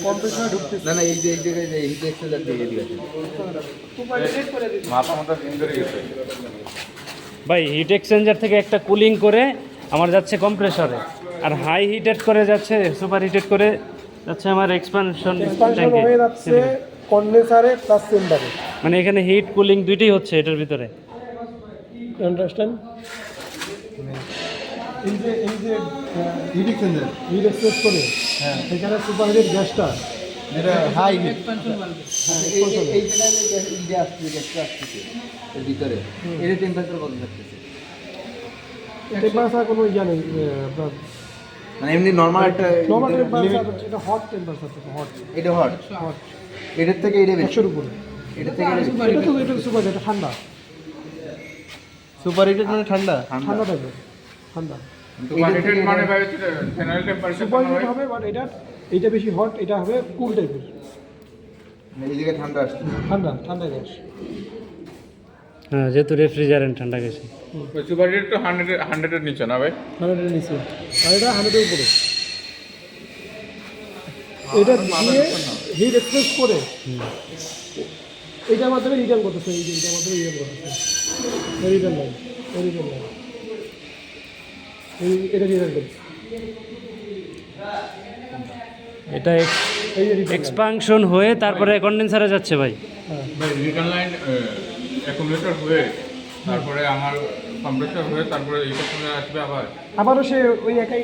Compressor ঢুকতেছে না না এই যে হিট এক্সচেঞ্জার দিয়ে দিয়েছে মাথা ফিঙ্গারে গেছে ভাই হিট এক্সচেঞ্জার থেকে একটা কুলিং করে আমার যাচ্ছে কম্প্রেসরে, আর হাই হিটেড করে যাচ্ছে, সুপার হিটেড করে যাচ্ছে আমার এক্সপানশন ট্যাঙ্কে, হয়ে যাচ্ছে কন্ডেন্সারে প্লাস চেম্বারে। মানে এখানে হিট কুলিং দুইটাই হচ্ছে এটার ভিতরে। আন্ডারস্ট্যান্ড? এই যে হিট এক্সচেঞ্জার হিট এক্সপ্রেস করে হ্যাঁ এখানে সুপার হিটেড গ্যাসটা যেটা হাই হিট এই জায়গায় যে আসছে গ্যাসটা আসছে এর ভিতরে এর টেম্পারেচার কত থাকতেছে? টেম্পারেচার কোনো ইয়া নেই আপনার মানে এমনি নরমাল একটা নরমাল টেম্পারেচার, এটা হট টেম্পারেচার, হট এটা হট হট এটার থেকে এটা বেশি 100 উপরে। এটা থেকে এটা সুপার, এটা ঠান্ডা সুপার হিটেড মানে ঠান্ডা ঠান্ডা টাইপের ঠান্ডা। সুপার হিটেড মানে জেনারেল টেম্পারেচার সুপার হিট হবে, বাট এটা বেশি হট, এটা হবে কুল টাইপের, এই জায়গায় ঠান্ডা আসছে ঠান্ডা ঠান্ডা গ্যাস। হ্যাঁ, যেহেতু রেফ্রিজারেন্ট ঠান্ডা গেছে। সুপার হিট তো 100 এর নিচে না ভাই? 100 এর নিচে, আর এটা 100 এর উপরে। এটা দিয়ে হিট এক্সপ্রেস করে এইটার মাধ্যমে রিটার্ন করতেছে, এইটার মাধ্যমে রিটার্ন করতেছে, রিটার্ন লাইন, রিটার্ন লাইন, এটা রিটার্ন করতেছে। এটা এই যে return line। এক্সপানশন হয়ে তারপরে কন্ডেন্সারে যাচ্ছে ভাই। হ্যাঁ, ভাই রিটার্ন লাইন অ্যাকুমুলেটর হয়ে তারপরে আমার কম্প্রেসর হয়ে তারপরে এইটা চলে আসবে আবার আবারও সে ওই একাই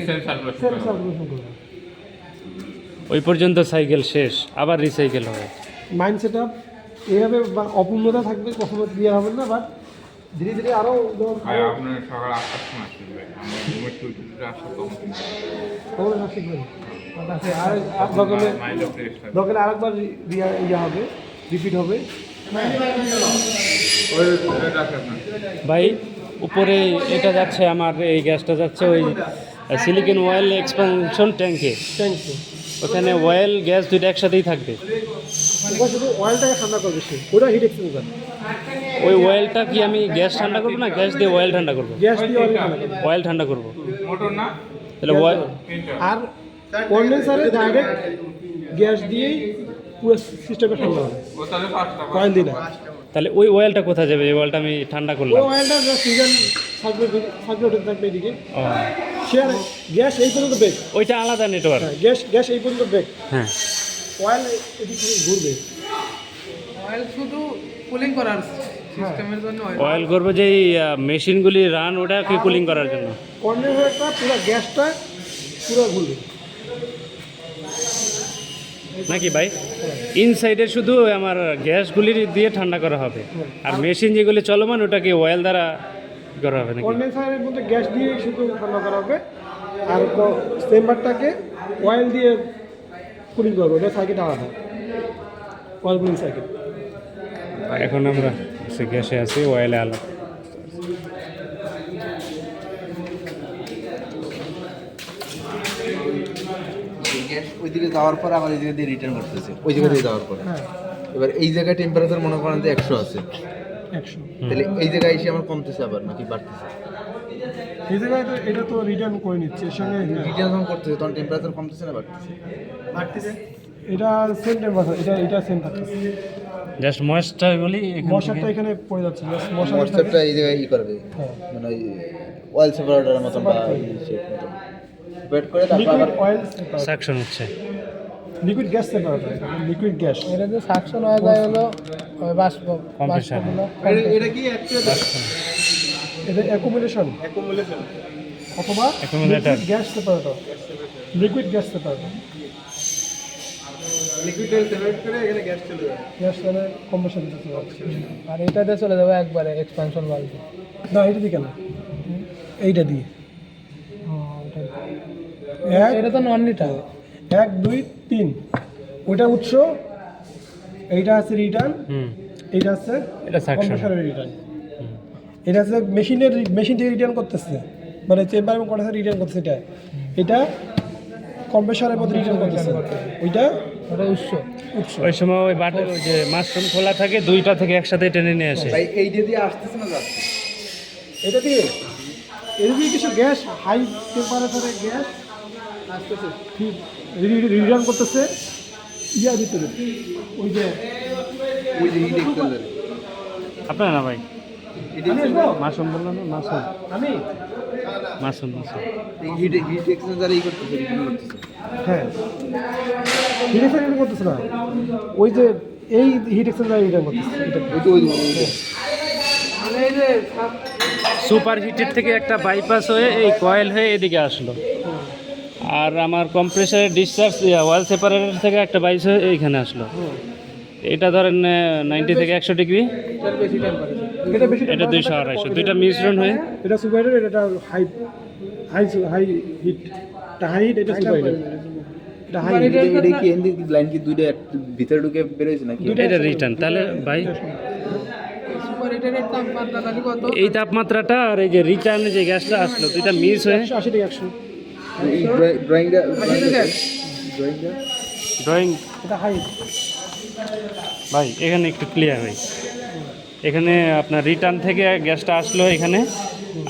সেল সার্কুলেশন সেলফ সার্কুলেশন করবে। ওই পর্যন্ত সাইকেল শেষ, আবার রিসাইকেল হবে। মাইন্ড সেট আপ এইভাবে অপূর্ণতা থাকবে, কখনো ক্লিয়ার হবে না, বাট ধীরে ধীরে আরও ভাই আপনার সকাল 8টার সময় আসবেন ভাই, আমার ঘুমের টুইটুতে আসলে তখন খবর না শিখবেন। আর দরকারে মাইন্ড অফ রেস্ট দরকারে আরেকবার ইয়া হবে, রিপিট হবে। ওই রাখেন না ভাই উপরে এটা যাচ্ছে আমার, এই গ্যাসটা যাচ্ছে ওই সিলিকন অয়েল এক্সপানশন ট্যাঙ্কে। Thank you. ওখানে অয়েল গ্যাস দুইটা একসাথেই থাকবে। ওটা শুধু অয়েলটাকে ঠান্ডা করবে সে, ওটা হিট এক্সচেঞ্জার। ওই অয়েলটা কি আমি গ্যাস ঠান্ডা করবো না গ্যাস দিয়ে অয়েল ঠান্ডা করবো? গ্যাস দিয়ে অয়েল ঠান্ডা করবে। অয়েল ঠান্ডা করবো। মোটর না তাহলে অয়েল আর কন্ডেন্সারে ডাইরেক্ট গ্যাস দিয়েই পুরো সিস্টেমটা ঠান্ডা হবে, ও তাহলে 5টা অয়েল দিই না। তাহলে ওই অয়েলটা কোথায় যাবে? এই অয়েলটা আমি ঠান্ডা ওই করলাম। অয়েলটা জাস্ট সিজন সার্কুলেট থাকবে এদিকে, ও, সে আর গ্যাস এই পর্যন্ত বেক, ওইটা আলাদা নেটওয়ার্ক। গ্যাস এই পর্যন্ত বেক, হ্যাঁ, অয়েল এদিক থেকে ঘুরবে। অয়েল শুধু কুলিং করার সিস্টেমের জন্য অয়েল করবো যে মেশিনগুলি রান, ওটাকে কুলিং করার জন্য। কন্ডেন্সারটা পুরো গ্যাসটা পুরো ঘুরবে নাকি ভাই? ইনসাইডে শুধু আমার গ্যাসগুলি দিয়ে ঠান্ডা করা হবে, আর মেশিন যেগুলি চলমান ওটাকে অয়েল দ্বারা করা হবে নাকি? কন্ডেন্সারের মধ্যে গ্যাস দিয়ে শুধু ঠান্ডা করা হবে, আর চেম্বারটাকে অয়েল দিয়ে কুলিং করবে, ওটা সার্কিট আলাদা, অয়েল কুলিং সার্কিট। এখন আমরা গ্যাসে আছি, অয়েলে আলাদা। গ্যাস ওইদিকে যাওয়ার পর আবার এই জায়গা দিয়ে রিটার্ন করতেছে ওই জায়গা দিয়ে যাওয়ার পরে। হ্যাঁ, এবার এই জায়গায় টেম্পারেচার মনে করেন যে 100 আছে, 100। তাহলে এই জায়গায় এসে আমার কমতেছে আবার নাকি বাড়তেছে? এই জায়গায় তো এটা তো রিটার্ন করে নিচ্ছে, এর সঙ্গে রিটার্ন যখন করতেছে তখন টেম্পারেচার কমতেছে না বাড়তেছে? বাড়তেছে। এটা সেম টেম্পারেচার, এটা সেম থাকতেছে। জাস্ট ময়েশ্চারগুলি মশারটা এখানে পড়ে যাচ্ছে, জাস্ট মশার হোয়াটসঅ্যাপটা এই জায়গায় ই করবে হ্যাঁ। মানে ওই অয়েল সেপারেটরের মতন বা এই shape মতন ওয়েট করে তারপর লিকুইড আবার অয়েল, সাকশন হচ্ছে। Liquid gas separator, liquid gas. এটা যে সাকশন হয়ে যায় হলো ওই বাষ্প কম্প্রেসার। এটা কি অ্যাকচুয়ালি এটা অ্যাকুমুলেশন অথবা Accumulator। Gas separator, liquid gas separator. Liquid separate করে এখানে গ্যাস চলে যায়। গ্যাস মানে কম্প্রেশন দিতে যাচ্ছে। আর এটাতে চলে যাবে একবারে এক্সপানশন বাল্ব। না, এটা দিয়ে কেন? এইটা দিয়ে এটা তো নন লিটার। 1 2 3 ওইটা উৎস, এইটা আছে রিটার্ন, হুম, এইটা আছে এটা সাকশন। কম্প্রেসরের রিটার্ন, এটা আছে মেশিন থেকে রিটার্ন করতেছে, মানে চেম্বার এবং কন্ডেন্সার রিটার্ন করতেছে। এটা কম্প্রেসরের মধ্যে রিটার্ন করতেছে, ওইটা ওটা উৎস। ওই সময় ওই বাটের ওই যে মাশরুম খোলা থাকে, দুইটা থেকে একসাথে টেনে নিয়ে আসে। ভাই এই দিয়ে আসতেছে না যাচ্ছে? এটা দিয়ে কিছু গ্যাস, হাই টেম্পারেচারে গ্যাস আসতেছে, ঠিক রিটার্ন করতেছে ইয়ার ভিতরে ওই যে হিট এক্সচেঞ্জার আপনার না ভাই আমি আসবো? মাসুম বললো না মাসুম আমি মাসুম হিট এক্সচেঞ্জার এই করতেছে রিটার্ন করতেছে হ্যাঁ হিট এক্সচেঞ্জার করতেছে না ওই যে এই হিট এক্সচেঞ্জার রিটার্ন করতেছে এটা মানে এই যে সুপার হিটের থেকে একটা বাইপাস হয়ে এই কয়েল হয়ে এদিকে আসলো, আর আমার কম্প্রেসারের ডিসচার্জ ওয়াল সেপারেটর থেকে একটা বাইস হয়ে এইখানে আসলো। এটা ধরেন 90 থেকে 100 ডিগ্রি, এটার বেশি টেম্পারেচার। এটা বেশি এটা 200 250, দুইটা মিশ্রণ হয়ে এটা সুপার হিট, এটা হাই হাই হাই হিট, এটা হাই হিট, এটা সুপার হিট, এটা হাই হিট। এটা কি এন্ড লাইন কি দুইটা ভিতরে ঢুকে বের হইছে নাকি এটা রিটার্ন। তাহলে ভাই সুপার হিটারের তাপমাত্রা খালি কত? এই তাপমাত্রাটা আর এই যে রিটার্নে যে গ্যাসটা আসলো দুইটা মিস হয়ে 180 থেকে 100, এই ড্রয়িংটা থেকে ড্রয়িংটা ড্রয়িং। এটা হাই হিট। ভাই এখানে একটু ক্লিয়ার হয়, এখানে আপনার রিটার্ন থেকে গ্যাসটা আসলো এখানে,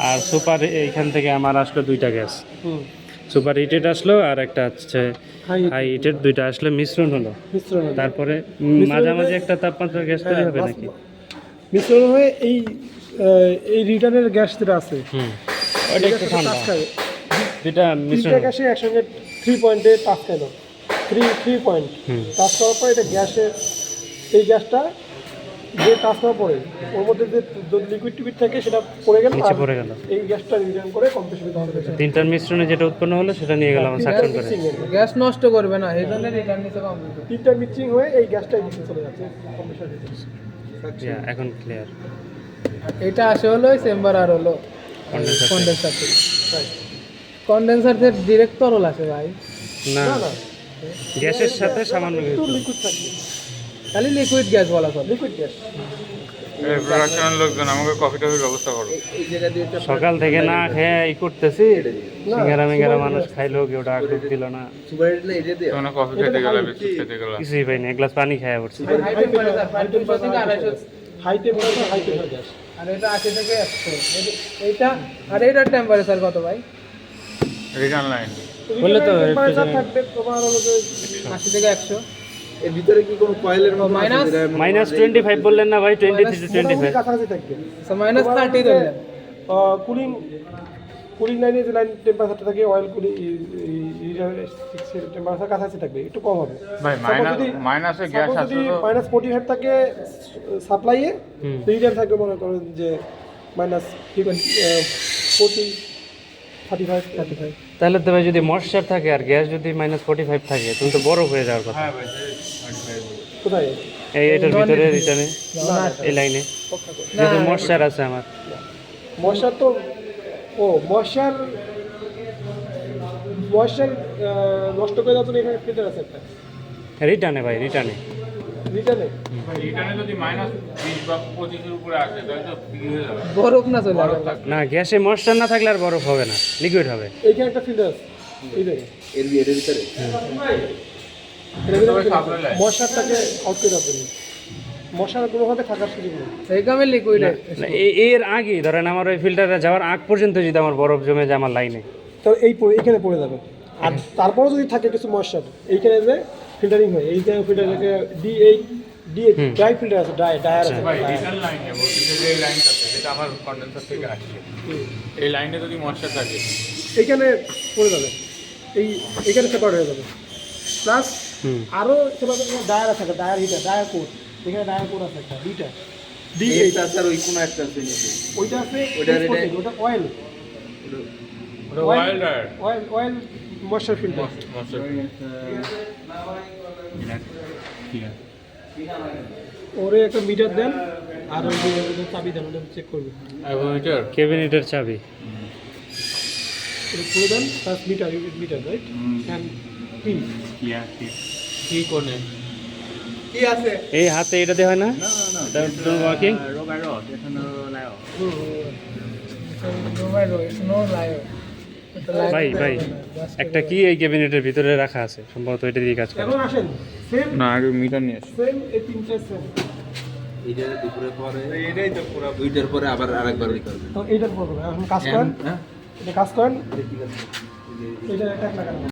আর সুপার এইখান থেকে আমার আসলো দুইটা গ্যাস, সুপার হিটেড আসলো আর একটা হচ্ছে হাই হাই হিটেড, দুইটা আসলো মিশ্রণ হলো। মিশ্রণ হয়ে- তারপরে মাঝামাঝি একটা তাপমাত্রা গ্যাস তৈরি হবে নাকি? মিশ্রণ হয়ে এই রিটার্নের গ্যাস যেটা আছে ওইটা একটু ঠান্ডা, টাচ খাবে। দুইটা মিশ্রণ তিনটা গ্যাসে একসঙ্গে 3 পয়েন্টে টাচ খাইল, 3 পয়েন্ট টাচ করার পর এটা গ্যাসের এই গ্যাসটা যে টাচ করার পরে ওর মধ্যে যে যদি লিকুইড টিকুইড থাকে সেটা পড়ে গেল, নিচে আর পড়ে গেল। এই গ্যাসটা রিটার্ন করে কম্প্রেসরে দেওয়া হবে। তিনটার মিশ্রণে যেটা উৎপন্ন হলো সেটা নিয়ে গেলাম সাকশন করে। গ্যাস নষ্ট করবে না, এই জন্য রিটার্ন নিতে কমপ্লিট। তিনটা মিক্সিং হয়ে এই গ্যাসটা এদিকে চলে যাচ্ছে কম্প্রেসরে। Yeah, এখন ক্লিয়ার। এটা আসে হলো চেম্বার আর হলো Condenser কন্ডেন্সার থেকে। কন্ডেন্সার থেকে ডিরেক্ট তরল আসে ভাই, না, না না, গ্যাসের সাথে সামান্য একটু কিছু। লিকুইড থাকবে, খালি লিকুইড গ্যাস বলা চলে। Liquid gas. এই প্রোডাকশনের লোকজন আমাকে কফি টফির ব্যবস্থা করো। এই জায়গা দিয়ে সকাল থেকে না খেয়ে ই করতেছি, সিঙ্গারা মিঙ্গারা মানুষ খাইলো, কেউ ডাক ডুক দিল না, সুপার হিট না এটা দিয়ে তোমরা কফি খেতে গেলে বিস্কুট খেতে গেলে কিছুই পাইনি, এক গ্লাস পানি খাইয়া পড়ছি। হাই টেম্পারেচার 200 থেকে 250, high temperature high pressure gas. আর এটা 80 থেকে 100। এইটা আর এটার টেম্পারেচার কত ভাই? রিটার্ন লাইন বললে তো টেম্পারেচার থাকবে তোমার হলো যে 80 থেকে 100। এর ভিতরে কি কোনো কয়েলের মতো মাইনাস? -25 বললেন না ভাই? 20 থেকে 25। কাছাকাছি থাকবে। সো মাইনাস 30 ধরলেন। কুলিং কুলিং লাইনে যে লাইন টেম্পারেচারটা থাকে অয়েল কুলিং টেম্পারেচার কাছাকাছি থাকবে, একটু কম হবে। ভাই মাইনাসে গ্যাস আসলে তো -45 থাকে সাপ্লাইয়ে, রিটার্ন থাকবে মনে করেন যে -40 35। তাহলে তো ভাই যদি ময়েশ্চার থাকে আর গ্যাস যদি -45 থাকে তুমি তো বরফ হয়ে যাওয়ার কথা। হ্যাঁ ভাই কোথায়? এটার ভিতরে রিটার্নে এই লাইনে যেহেতু ময়েশ্চার আছে আমার। ময়শ্চার তো ময়শ্চার নষ্ট করে দেওয়ার জন্য এখানে ফিল্টার আছে একটা রিটার্নে ভাই, রিটার্নে রিটার্নে। রিটার্নে যদি -20 বা 25 এর উপরে আসে তাহলে তো বিক্রি হয়ে যাবে। বরফ না চলে যাবে। না, গ্যাসে ময়েশ্চার না থাকলে আর বরফ হবে না, লিকুইড হবে। এইখানে একটা ফিল্টার আছে, এই দেখেন এর ভিতরে মশারটাকে আউট করে দেওয়ার জন্য। মশার কোনোভাবে থাকার সুযোগ নেই। এই কামে লিকুইড না, এর আগে ধরেন আমার ওই ফিল্টারে যাওয়ার আগ পর্যন্ত যদি আমার বরফ জমে যায় আমার লাইনে, তো এইখানে পড়ে যাবে। আর তারপরেও যদি থাকে কিছু মশার, এইখানে যে ফিল্টারিং হয়, এই যে ফিল্টারটাকে ড্রাই ফিল্টার আছে, ডায়ার আছে। ভাই রিটার্ন লাইনে বলতেছে যে এই লাইনটাতে যেটা আমার কন্ডেন্সার থেকে আসছে, এই লাইনে যদি ময়েশ্চার থাকে এইখানে পড়ে যাবে, এইখানে সেপারেট হয়ে যাবে। প্লাস আরও সেপারেট ডায়ার আছে, ডায়ার হিটার, ডায়ার কোড, এখানে ডায়ার কোড আছে একটা, দুইটা এইটা স্যার ওই কোনো একটা আছে নিচে ওইটা আছে, ওটা অয়েল ওটা wild dryer oil moisture filter. Moisture ঠিক আছে। ওরে একটা মিটার দেন আর ওই যে চাবি দেন, ওটা চেক করবে। এবং এটার ক্যাবিনেটের চাবি। এটা খুলে দেন, plus meter right and pin. কি কোনে কি আছে এই হাতে এটা দিয়ে হয় না? এটা ওয়ার্কিং। ভাই ভাই একটা কি এই ক্যাবিনেটের ভিতরে রাখা আছে, সম্ভবত এটা দিয়ে কাজ করে। এখন আসেন, সেম না আগে মিটার নিয়ে আসি। সেম এই তিনটে সেম। এইটা দুপুরে পরে এটাই তো পুরো দুইটার পরে আবার আরেকবার ওই করবে তো এইটার পর এখন কাজ করেন, হ্যাঁ এটা কাজ করেন, ঠিক আছে এটা একটা লাগান।